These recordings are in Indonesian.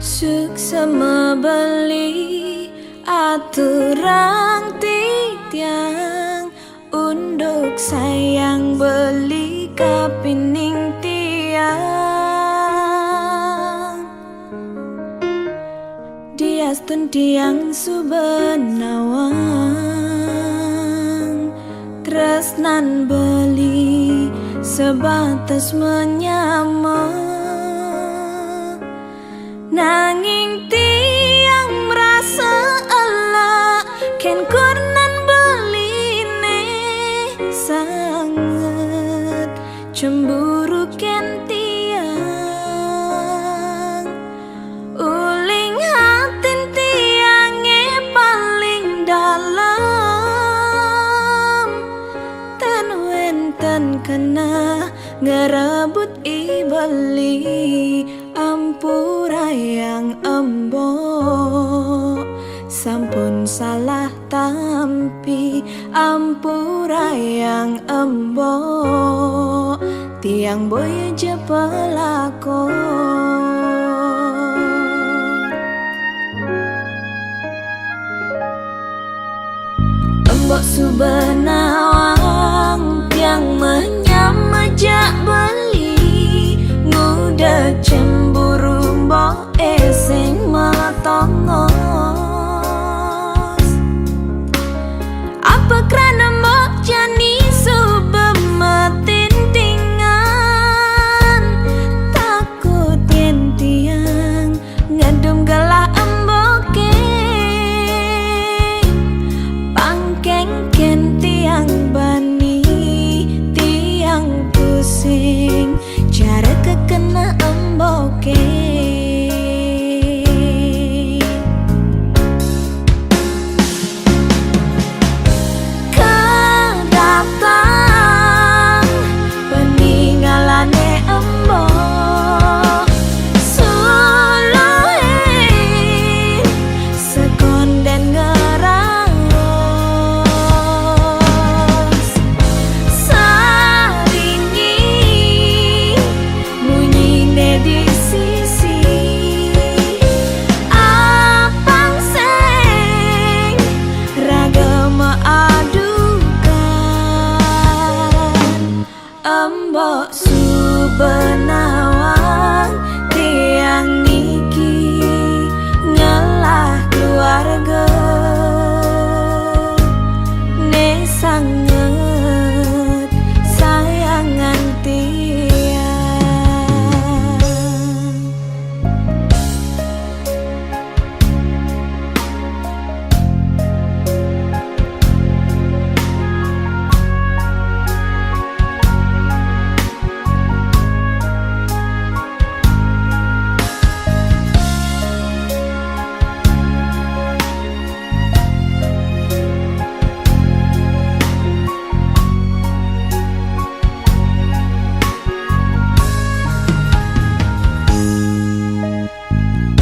Suksema beli aturang titiang unduk sayang beli kapining tiang diastun tiang subenawang tresnan beli sebatas menyamar. Nanging tiang merasa Allah ken kurnan beline sangat cemburu ken tiang uling hatin tiange paling dalam tan wenten kena ngerebut ibeli ampura yang embo sampun salah tampi ampura yang embo tiang boy je pelako embok subenawang tiang menyamajak beli nguda cemburu mbok esing meletongos apa kerana mbok jani subemetin tingan takut yen tiang ngedum gelah emboke pangkeng ken tiang bani tiang pusing cara kekena emboke kedatang peninggalane embok suluhin sekonden ngeraos saringi munyine di sisi apang seng ragama adukan embok subenawang tiang niki ngelah keluarga ne sangat sayangan tiang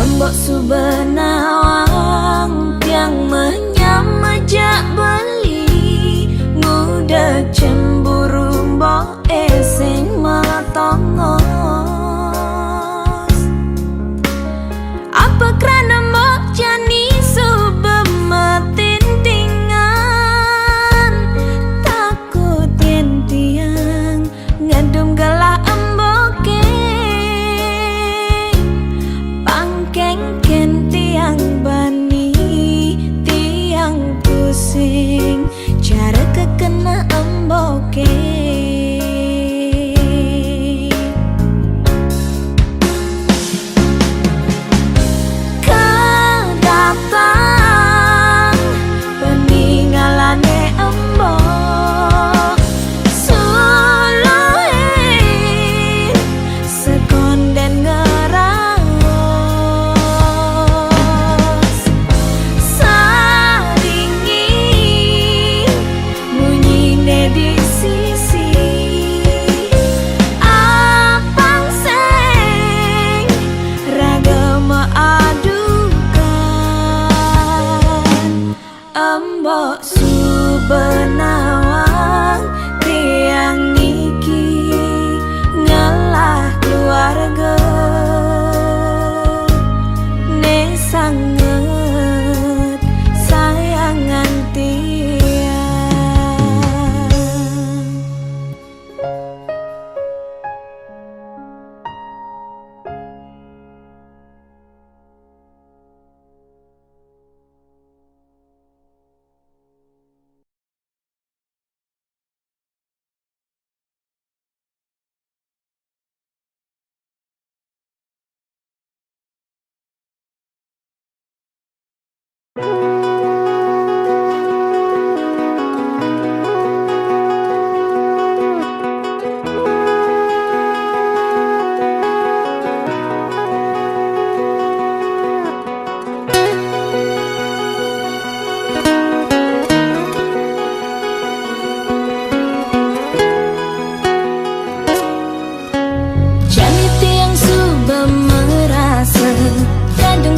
embok subenawang tiang menyamajak beli nguda cemburu mbok esing meletongos apa kerana mbok jani subemetin tingan takut yen tiang ngedum gelah emboke pangkeng ken tiang bani tiang pusing cara kekena embok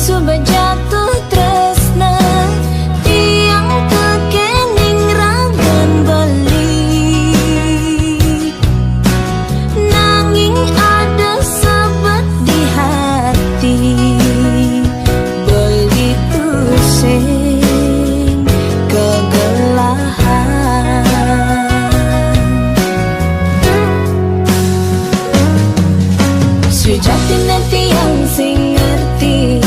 Sudah jatuh tresna tiang kekening ragan beli, nanging ada sebet di hati beli pusing kegelahan. Sejatinya tiang sing ngerti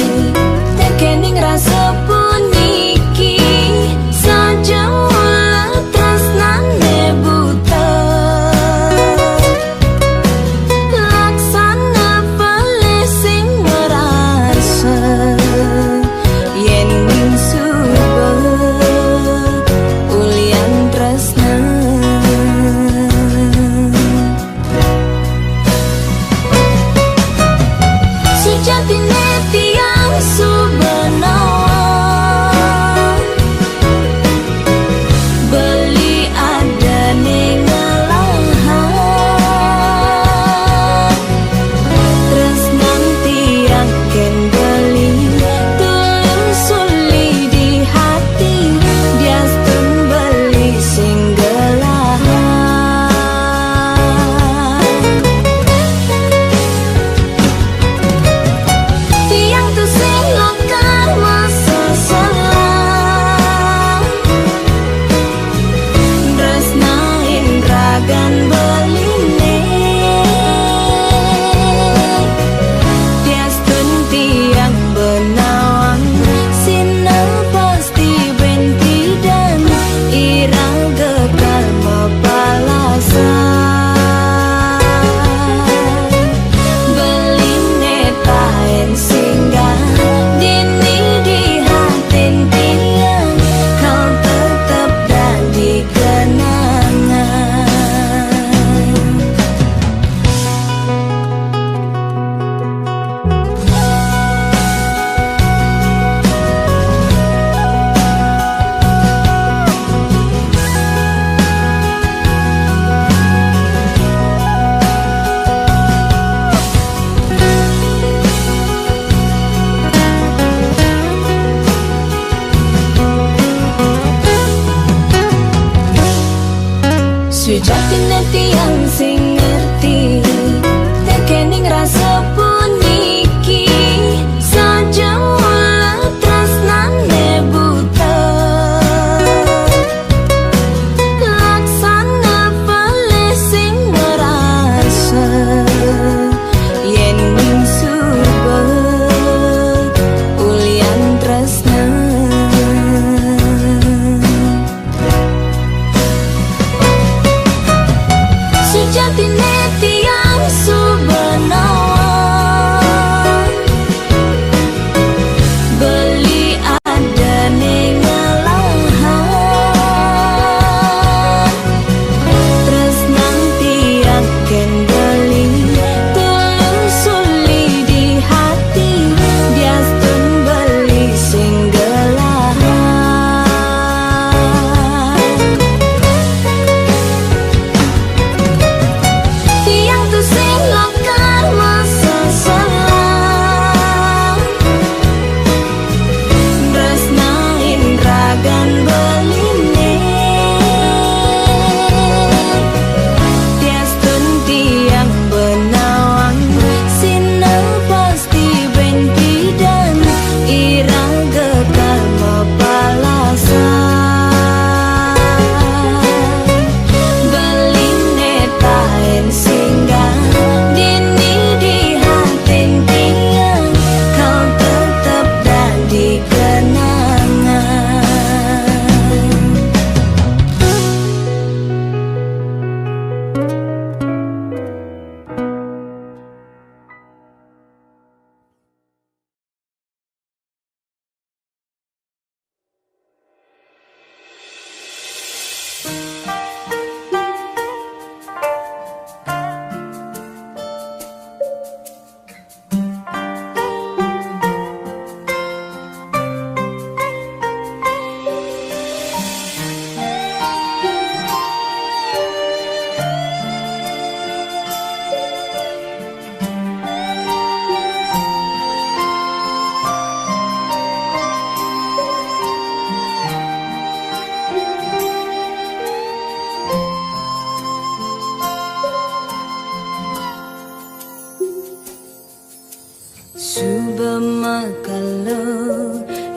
Subemekalo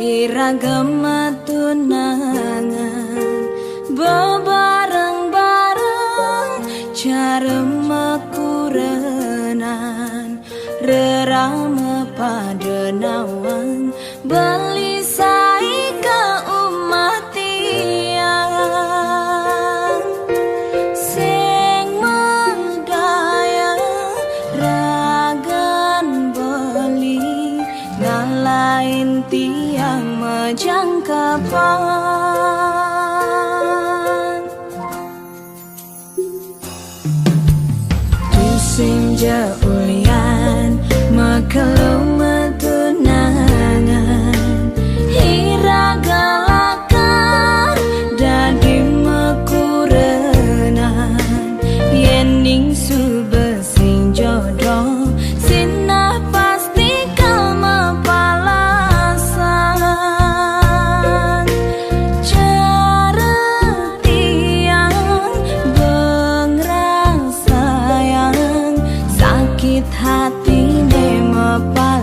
iragama tunangan bebareng-bareng cara makurenan rerama pada nawang beli sai ke umat tiang sing medaya ragan beli ngalain tiang majangkapan sing jaulian makalo metunangan hiragalakar dadi mekurenan yening subesing jodoh sinah pasti kama palasan cara tiang bengrang sayang sakit hati ne mapal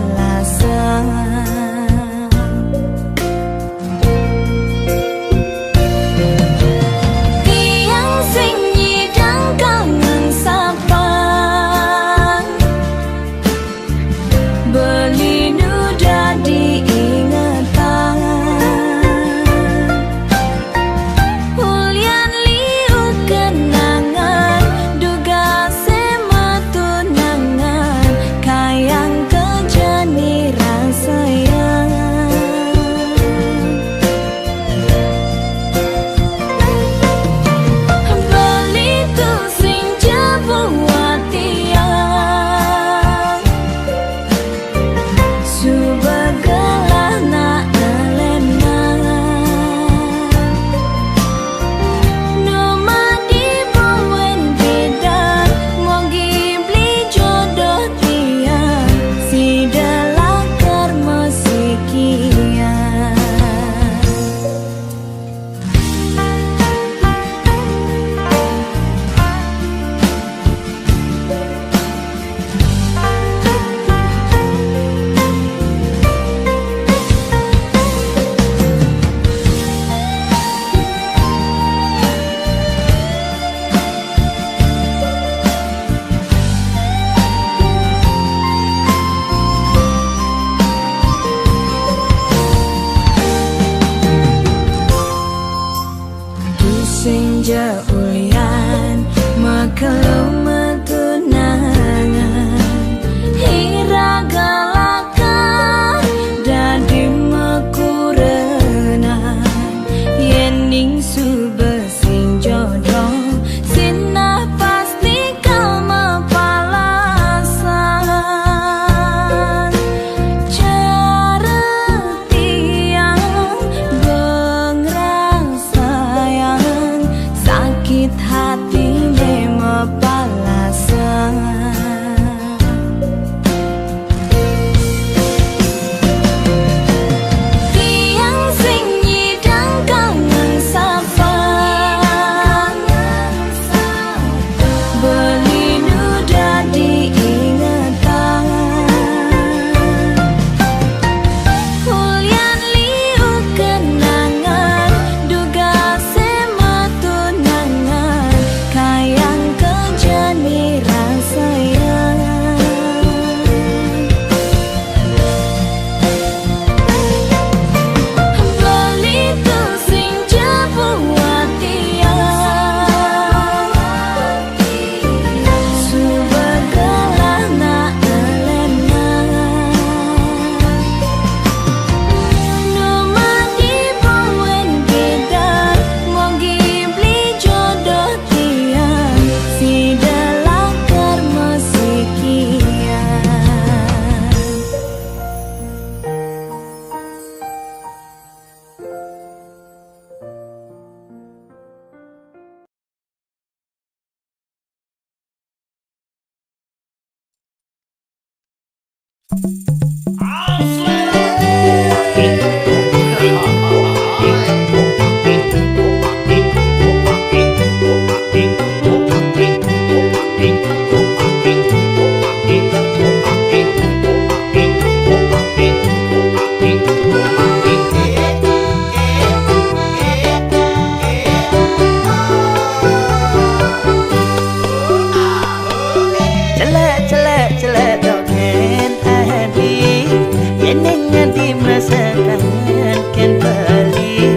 Jenengan di masa kangen ken bali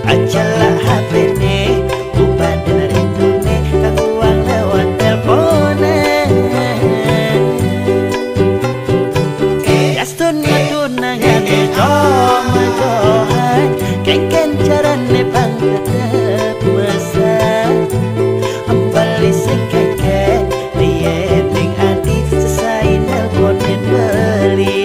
ajalah HP ne bukan denar indone kakuan lewat teleponan Yastun tunangan johan ken carane pangkat masa ambali sekeke dia ning adi selesai nelponin beli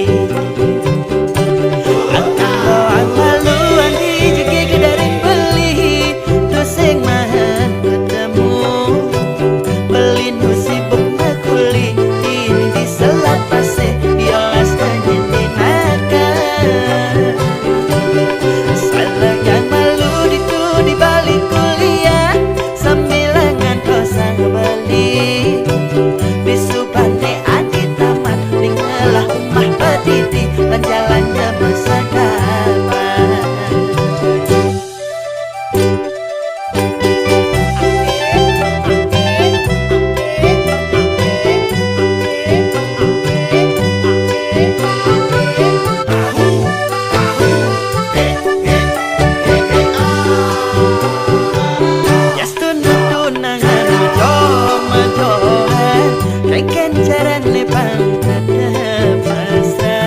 jalannya masa depan. Yastun tunangan johan, kaiken carane pangkat masa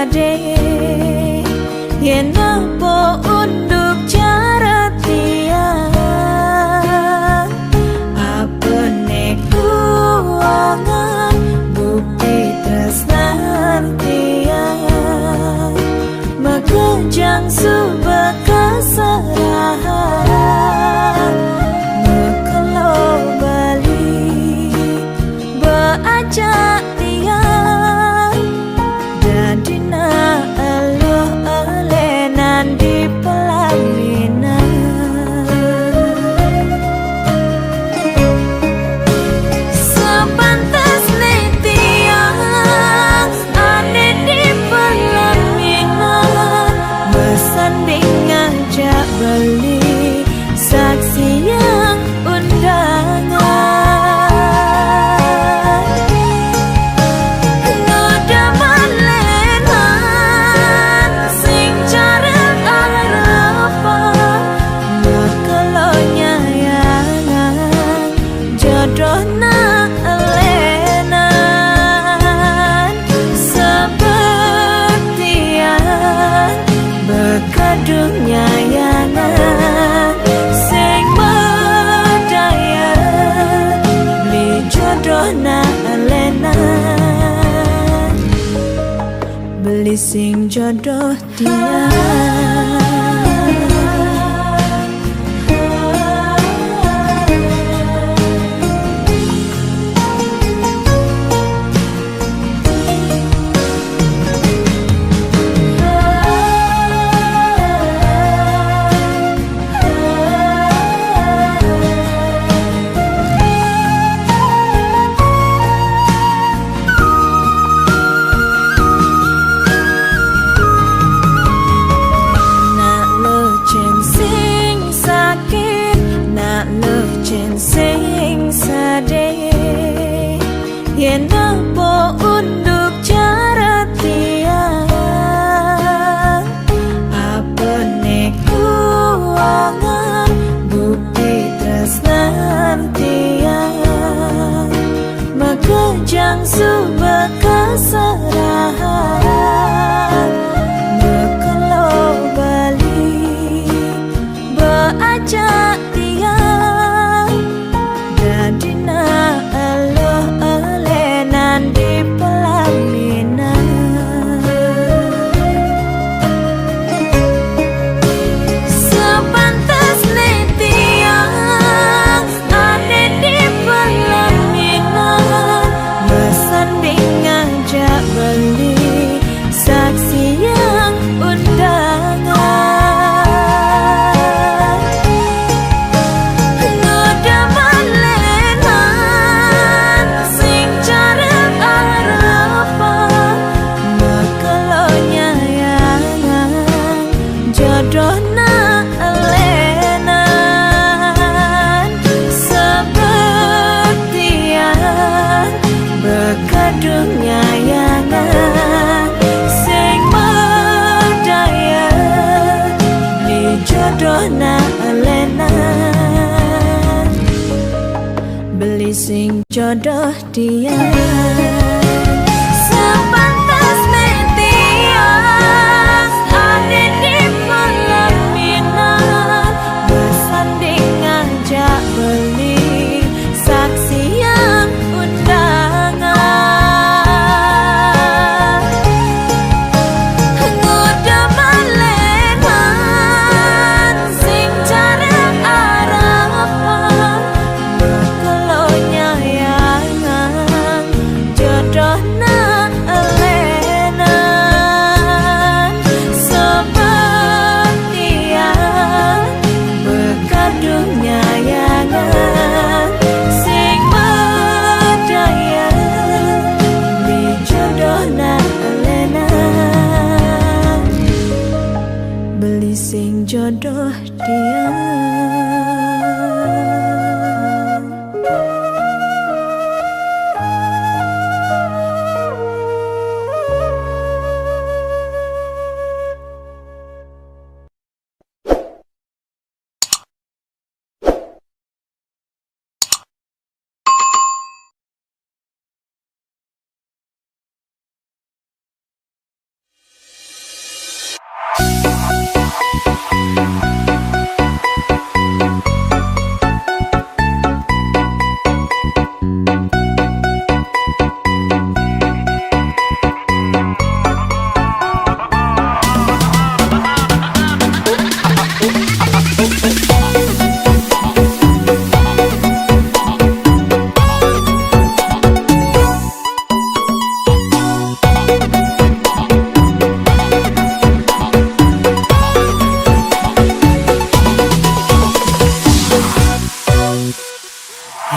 sade yen apa unduk cara tiang apa kuangan bukti tresnan tiang makejang subah keserahan mekelo bali beajak tiang dadina eluh elenan di pelaminan sepantas tiang ada di pelaminan bersanding ngajak beli saksi yang undangan dunia yangan sing medaya beli jodoh na elena beli sing jodoh dia sing sade yen apa unduk cara tiang apa kuangan bukti tresnan tiang makejang subah keserahan mekelo bali beajak di pelaminan sepantas tiang ada di pelaminan bersanding ngajak beli saksi yang undangan jodoh na elenan sepertian bekadung nyayangan sing medaya di jodoh na elenan beli sing jodoh dia sepantas tiang ada di pelaminan bersanding ngajak beli saksi yang undangan nguda balenan sing cara arapan mekelo nyayangan jodoh na elenan sepertian bekadung nyayangan sing medaya di jodoh na elenan beli sing jodoh dia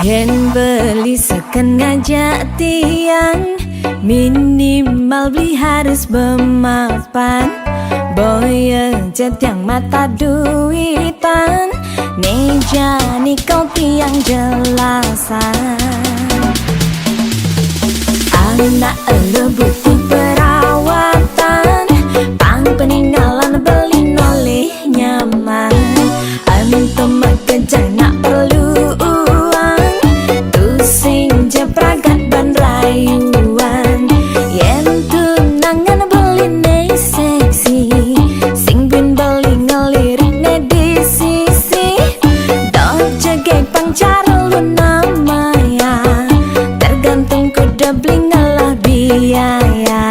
Yen beli seken ngajak tiang, minimal beli harus bemapan. Boya jet yang mata duitan, nejani kau tiang jelasan. Anak elu butuh perawatan, pang peninggalan beli noleh nyaman. Antum kerja nak perlu uang, tu sing jepragat ban rayuan. Yen tunangan beli ne seksi, sing bin beli ngelirik ne di sisi. Dojege pang cara lu namanya, tergantung kuda beli ngalah biaya.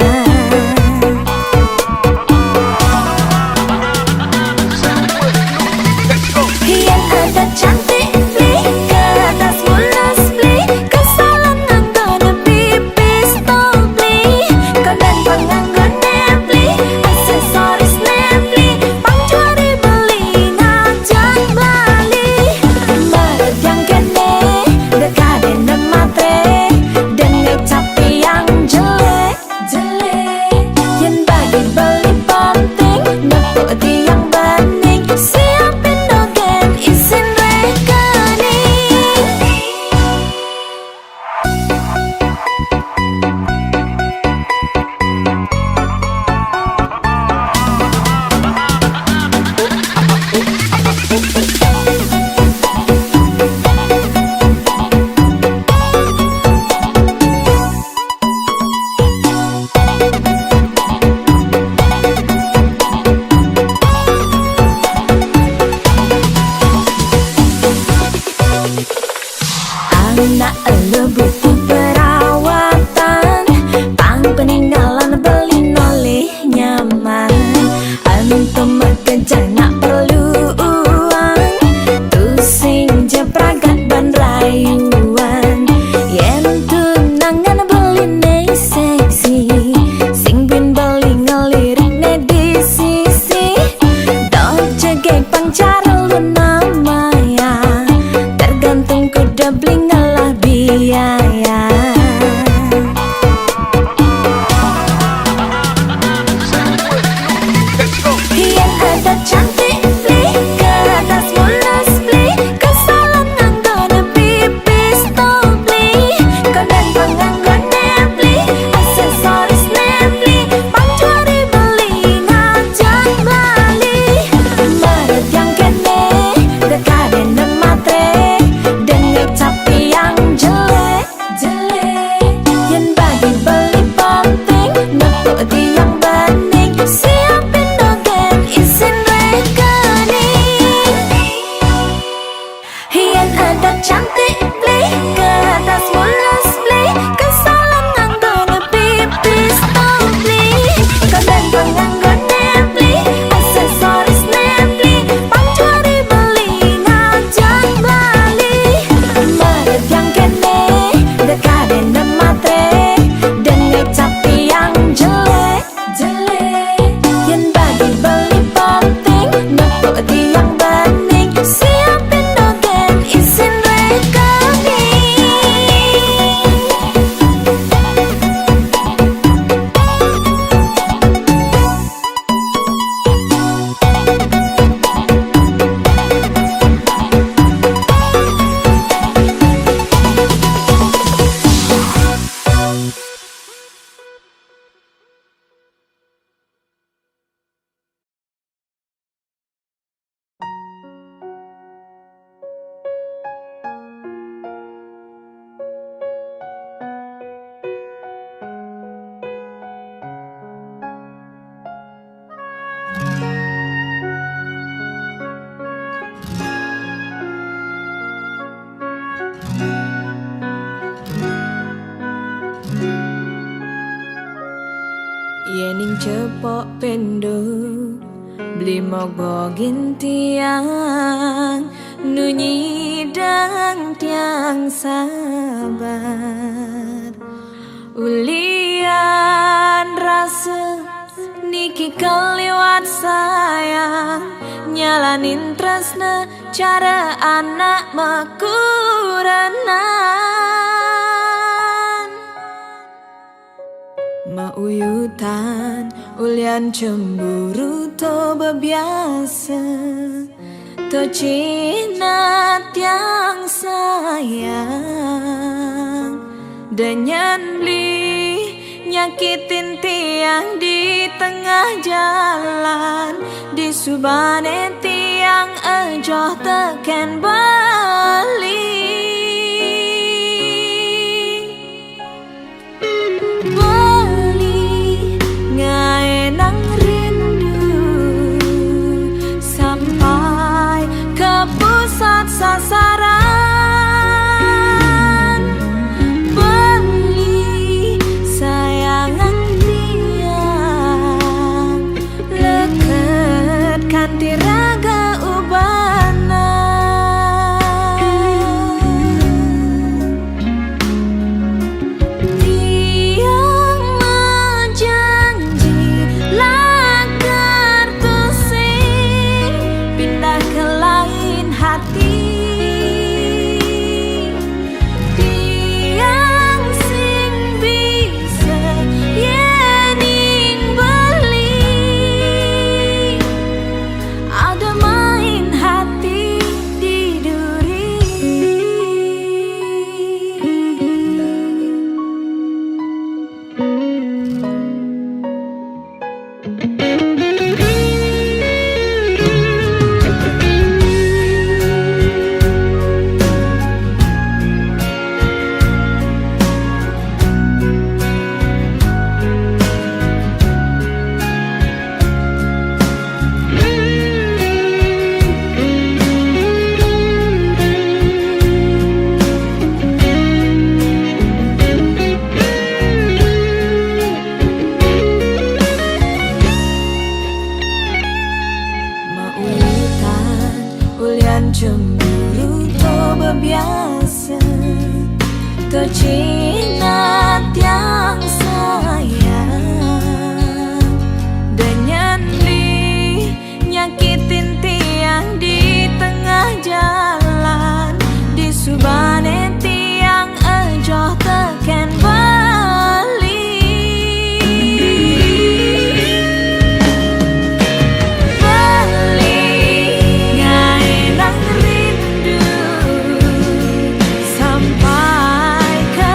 pok pendo beli mogogin tiang nunyi dang tiang sabar ulian rasa niki keliwat sayang nyalanin tresna cara anak makuranan mauyutan ulian cemburu to bebiasa to cinta tiang sayang danyan beli nyakitin tiang di tengah jalan di subane tiang ajoh teken bali bali ngae nang rindu sampai ke pusat sasaran tiraga ubana tiang menjanji lagar tusing pindah ke lain hati tiang sing bisa yening beli ada main hati di duri cemburu to bebiasa to cinta tiang sayang danyan li nyakitin tiang di tengah jalan di subane tiang ajoh teken bali sampai ke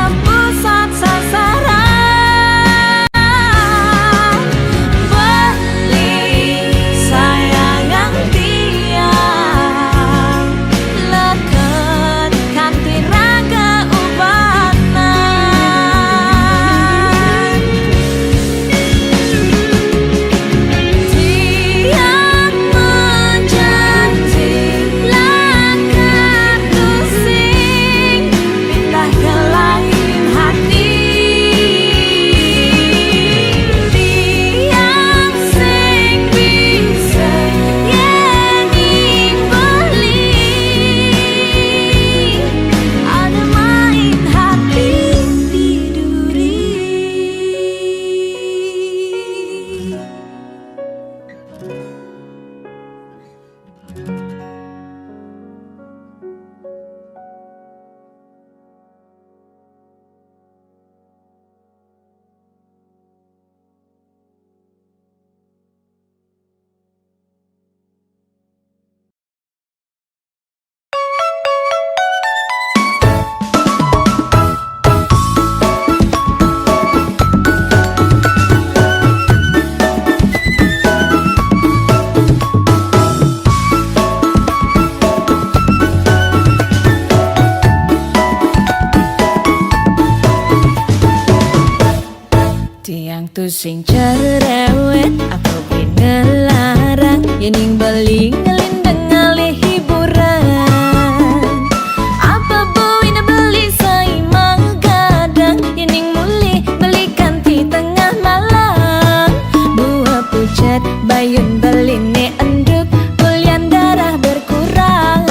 bayun beline enduk, ulian darah berkurang.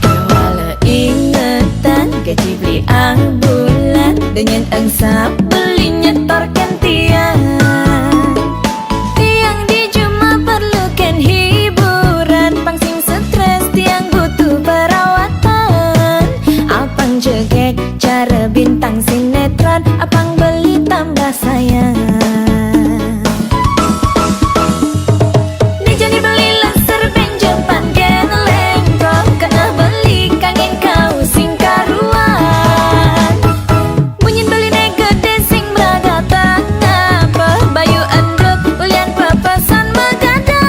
Kewala ingetan gaji beli ang bulan, dengan angsa beli nyetorkan tiang. Tiang di Juma perlukan hiburan, pangsing stres tiang butuh perawatan. Apang jegek cara bintang sinetron, apang beli tambah sayang. Dijani beli laser benjol pangen lengkok, kena beli kangen kau sing karuan. Munyin beli negede sing meraga apa, bayu endut ulian papasan megadang.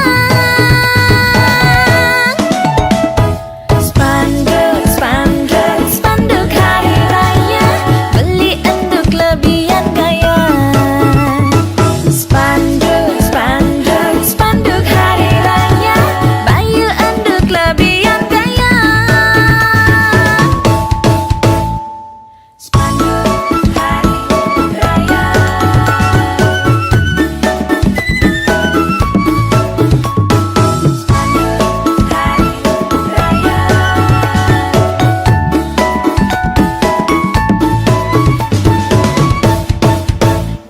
Spanduk, spanduk, spanduk hari raya, beli enduk lebihan kaya. Spanduk, spanduk, spanduk hari raya, bayu enduk lebihan kaya. Spanduk hari raya.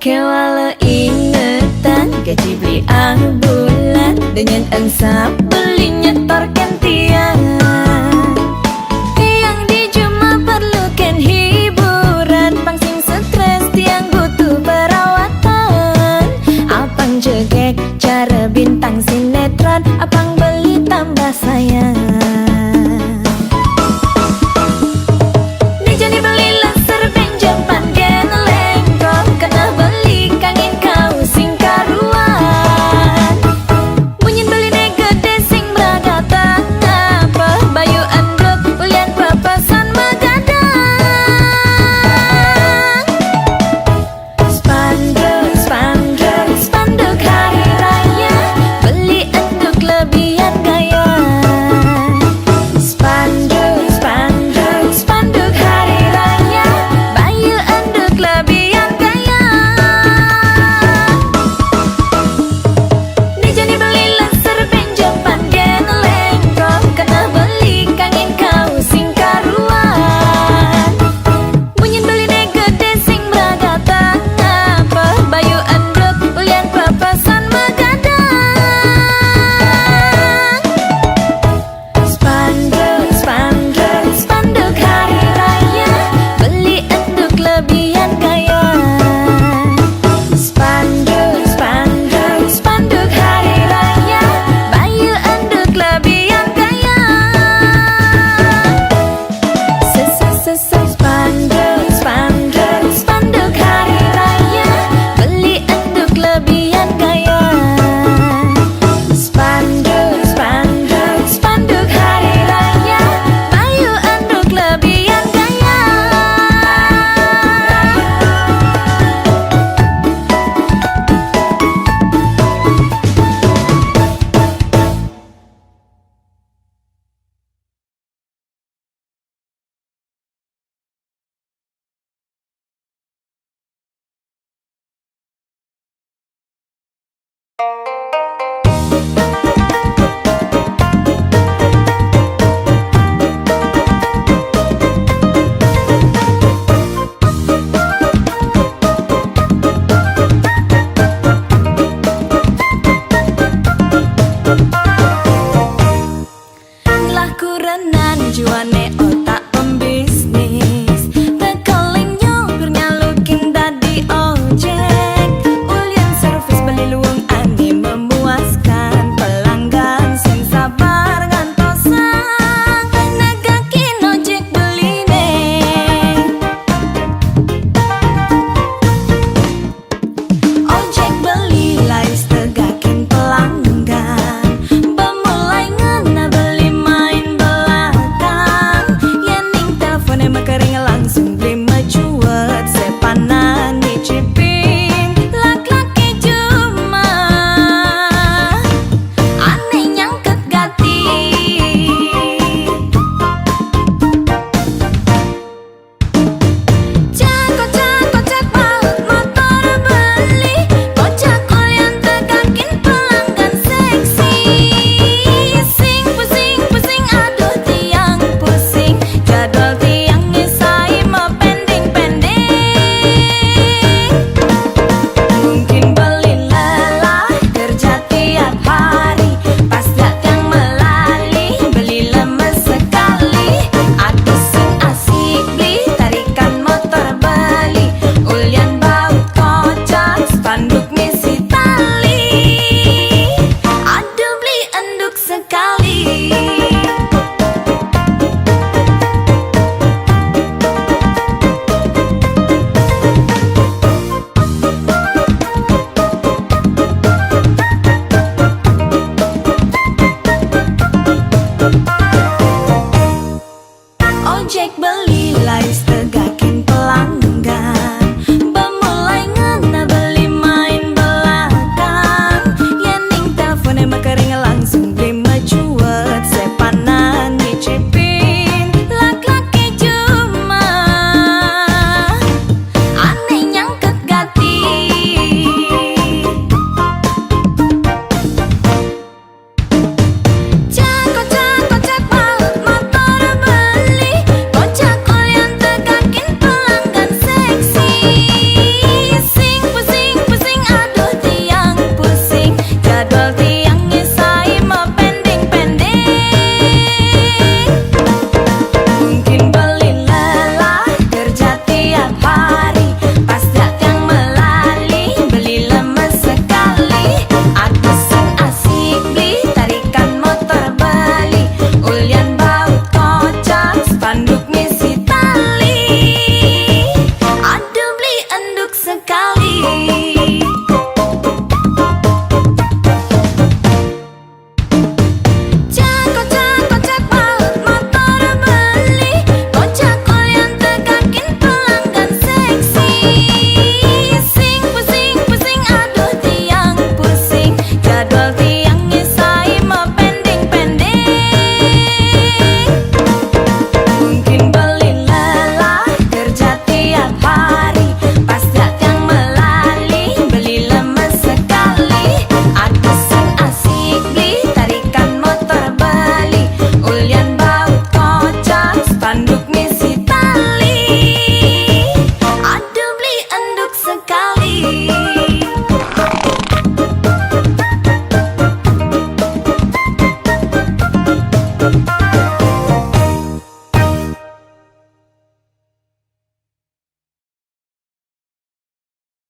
Kewala ingetan gaji beli ang bulan, dengan angsa